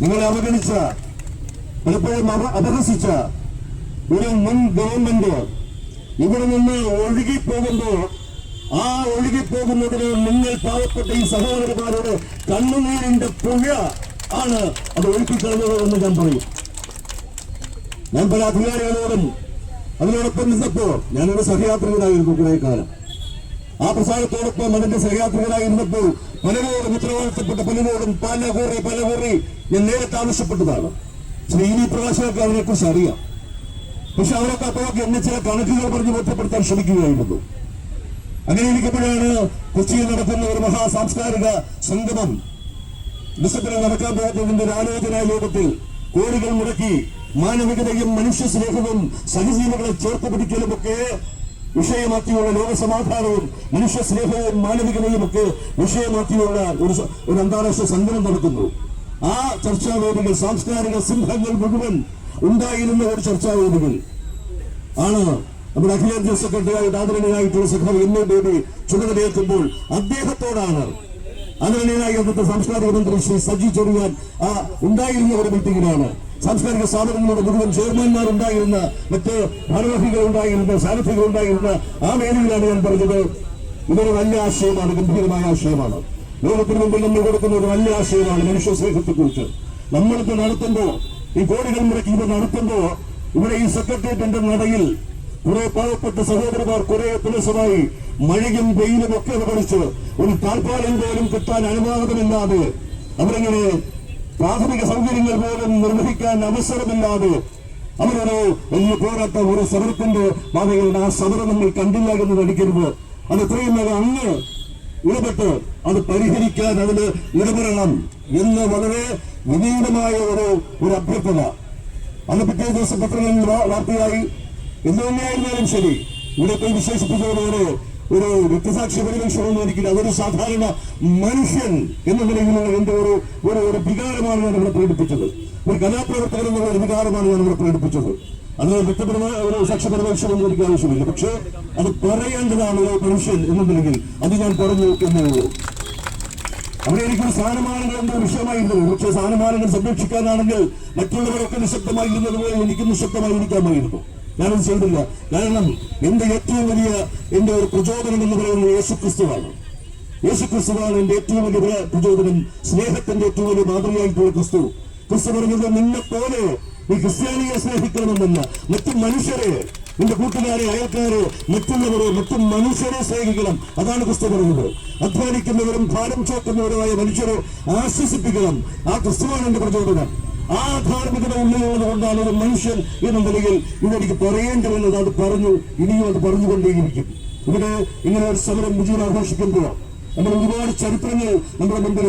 നിങ്ങളെ അവഗണിച്ച, പലപ്പോഴും അപഹസിച്ച ഒരു മുൻ ഗവൺമെന്റ് ഇവിടെ നിന്ന് ഒഴുകിപ്പോകുമ്പോൾ ആ ഒഴുകിപ്പോകുന്നതിന് നിങ്ങൾ പാവപ്പെട്ട ഈ സഹോദരന്മാരോട് കണ്ണുനീരിന്റെ പുഴ ആണ് അത് ഒഴുക്കിക്കളഞ്ഞത് എന്ന് ഞാൻ പറയും. ഞാൻ പല അധികാരികളോടും അതിനോടൊപ്പം നിന്നപ്പോ ഞാനൊരു സഹയാത്രികനായിരുന്നു കുറെ കാലം. ആ പ്രസ്ഥാനത്തോടൊപ്പം അതിന്റെ സഹയാത്രികനായിരുന്നപ്പോൾ പലരോടും ഉത്തരവാദിത്തപ്പെട്ട പലരോടും പല കുറി ഞാൻ നേരത്തെ ആവശ്യപ്പെട്ടതാണ്. ശ്രീനി പ്രകാശനൊക്കെ അതിനെ കുറിച്ച് അറിയാം. പക്ഷെ അവരൊക്കെ അപ്പോഴൊക്കെ എന്നെ ചില കണക്കുകൾ പറഞ്ഞ് ബോധ്യപ്പെടുത്താൻ ശ്രമിക്കുകയായിരുന്നു. അങ്ങനെ ഇരിക്കുമ്പോഴാണ് കൊച്ചിയിൽ നടക്കുന്ന ഒരു മഹാസാംസ്കാരിക സംഗമം ഡിസംബറിൽ നടക്കാൻ പോകുന്നതിന്റെ ഒരു ആലോചനാ യോഗത്തിൽ കോടികൾ മുടക്കി മാനവികതയും മനുഷ്യ സ്നേഹവും സഹജീവികളെ ചേർത്ത് പിടിക്കലുമൊക്കെ വിഷയമാക്കിയുള്ള ലോകസമാധാനവും മനുഷ്യ സ്നേഹവും മാനവികതയും ഒക്കെ വിഷയമാക്കിയുള്ള ഒരു അന്താരാഷ്ട്ര സംഗമം നടക്കുന്നു. ആ ചർച്ചാവേദികൾ സാംസ്കാരിക സിംഹങ്ങൾ മുഴുവൻ ഉണ്ടായിരുന്ന ഒരു ചർച്ചാവേദികൾ ആണ് നമ്മുടെ അഖിലേന്ത്യാ സെക്രട്ടറിയായിട്ട് ആദരണീയനായിട്ടുള്ള സഖാവ് എന്നെ ബേബി ചുമതലയേൽക്കുമ്പോൾ അദ്ദേഹത്തോടാണ് ആദരണീയനായി അന്നത്തെ സാംസ്കാരിക മന്ത്രി ശ്രീ സജി ചെറിയാൻ ഉണ്ടായിരുന്ന ഒരു മീറ്റിംഗിലാണ് സാംസ്കാരിക സ്ഥാപനങ്ങളുടെ മുഴുവൻ ചെയർമാൻമാർ ഉണ്ടായിരുന്ന, മറ്റ് ഭാരവാഹികൾ ഉണ്ടായിരുന്ന, സാരഥികൾ ഉണ്ടായിരുന്ന ആ വേദിയിലാണ് ഞാൻ പറഞ്ഞത്, ഇതൊരു വലിയ ആശയമാണ്, ഗംഭീരമായ ആശയമാണ്. ലോകത്തിന് മുമ്പിൽ നമ്മൾ കൊടുക്കുന്ന ഒരു വലിയ ആശയമാണ് മനുഷ്യ സ്നേഹത്തെക്കുറിച്ച്. നമ്മളിത് നടത്തുമ്പോ, ഈ കോടികൾ മുടക്കി ഇത് നടത്തുമ്പോ, ഇവിടെ ഈ സെക്രട്ടേറിയറ്റിന്റെ നടയിൽ കുറെ പാവപ്പെട്ട സഹോദരന്മാർ കുറെ ദിവസമായി മഴയും വെയിലും ഒക്കെ അവഗണിച്ച് ഒരു താൽപ്പാലം പോലും കിട്ടാൻ അനുവാദമില്ലാതെ അവരിങ്ങനെ പ്രാഥമിക സൗകര്യങ്ങൾ പോലും നിർവഹിക്കാൻ അവസരമില്ലാതെ അവരൊരു വലിയ പോരാട്ടം, ഒരു സമരത്തിന്റെ ഭാഗങ്ങളുടെ ആ സമരം നമ്മൾ കണ്ടില്ല എന്ന് നടിക്കരുത്. അത് എത്രയും വേഗം അങ്ങ് ഇടപെട്ട് അത് പരിഹരിക്കാൻ അതിന് ഇടപെടണം എന്ന് വളരെ വിനീതമായ ഒരു അഭ്യർത്ഥന. അന്ന് പിറ്റേ ദിവസം പത്രങ്ങളിൽ വാർത്തയായി. എന്തു തന്നെയായിരുന്നാലും ശരി, ഇവിടെ പോയി വിശേഷിപ്പിച്ചതുപോലെ ഒരു രക്തസാക്ഷി പരിവേഷണമെന്ന് എനിക്കില്ല. അതൊരു സാധാരണ മനുഷ്യൻ എന്ന നിലയിലുള്ള എന്റെ ഒരു വികാരമാണ് ഞാൻ ഇവിടെ പ്രകടിപ്പിച്ചത്. ഒരു കലാപ്രവർത്തകൻ എന്നുള്ള ഒരു വികാരമാണ് ഞാൻ ഇവിടെ പ്രകടിപ്പിച്ചത്. അത് വ്യക്തിപരമായ ഒരു സാക്ഷ്യപരിവേഷമൊന്നും എനിക്ക് ആവശ്യമില്ല. പക്ഷെ അത് പറയേണ്ടതാണ് ഒരു മനുഷ്യൻ എന്ന നിലയിൽ. അത് ഞാൻ പറഞ്ഞു എന്നേ ഉള്ളൂ. അവിടെ എനിക്കൊരു സ്ഥാനമാനങ്ങൾ എന്തോ വിഷയമായിരുന്നു. പക്ഷേ സ്ഥാനമാനങ്ങൾ സംരക്ഷിക്കാനാണെങ്കിൽ മറ്റുള്ളവരൊക്കെ നിശബ്ദമായിരുന്നത് പോലെ എനിക്ക് നിശബ്ദമായി ഇരിക്കാമായിരുന്നു. ഞാനത് ചെയ്തില്ല. കാരണം എന്റെ ഏറ്റവും വലിയ എന്റെ ഒരു പ്രചോദനം എന്ന് പറയുന്നത് യേശുക്രിസ്തുവാണ്. യേശുക്രിസ്തുവാണ് എന്റെ ഏറ്റവും വലിയ പ്രചോദനം. സ്നേഹത്തിന്റെ ഏറ്റവും വലിയ മാതൃകയായിട്ടുള്ള ക്രിസ്തു. ക്രിസ്തു പറഞ്ഞത്, നിന്നെ പോലെ ഈ ക്രിസ്ത്യാനിയെ സ്നേഹിക്കണമെന്നല്ല, മറ്റു മനുഷ്യരെ, നിന്റെ കൂട്ടുകാരെ, അയൽക്കാരെ, മറ്റുള്ളവരെ, മറ്റു മനുഷ്യരെ സ്നേഹിക്കണം. അതാണ് ക്രിസ്തു പറയുന്നത്. അധ്വാനിക്കുന്നവരും ഭാരം ചോക്കുന്നവരുമായ മനുഷ്യരെ ആശ്വസിപ്പിക്കണം. ആ ക്രിസ്തുവാണ് എന്റെ പ്രചോദനം. ആ ധാർമ്മികത ഉള്ളിലുള്ളത് കൊണ്ടാണ് ഒരു മനുഷ്യൻ എന്ന നിലയിൽ ഇതെനിക്ക് പറയേണ്ടി വന്നത്. അത് പറഞ്ഞു, ഇനിയും അത് പറഞ്ഞുകൊണ്ടേയിരിക്കും. ഇവിടെ ഇങ്ങനെ ഒരു സമരം വിജയം ആഘോഷിക്കുമ്പോൾ നമ്മൾ ഒരുപാട് ചരിത്രങ്ങൾ നമ്മുടെ മുമ്പിൽ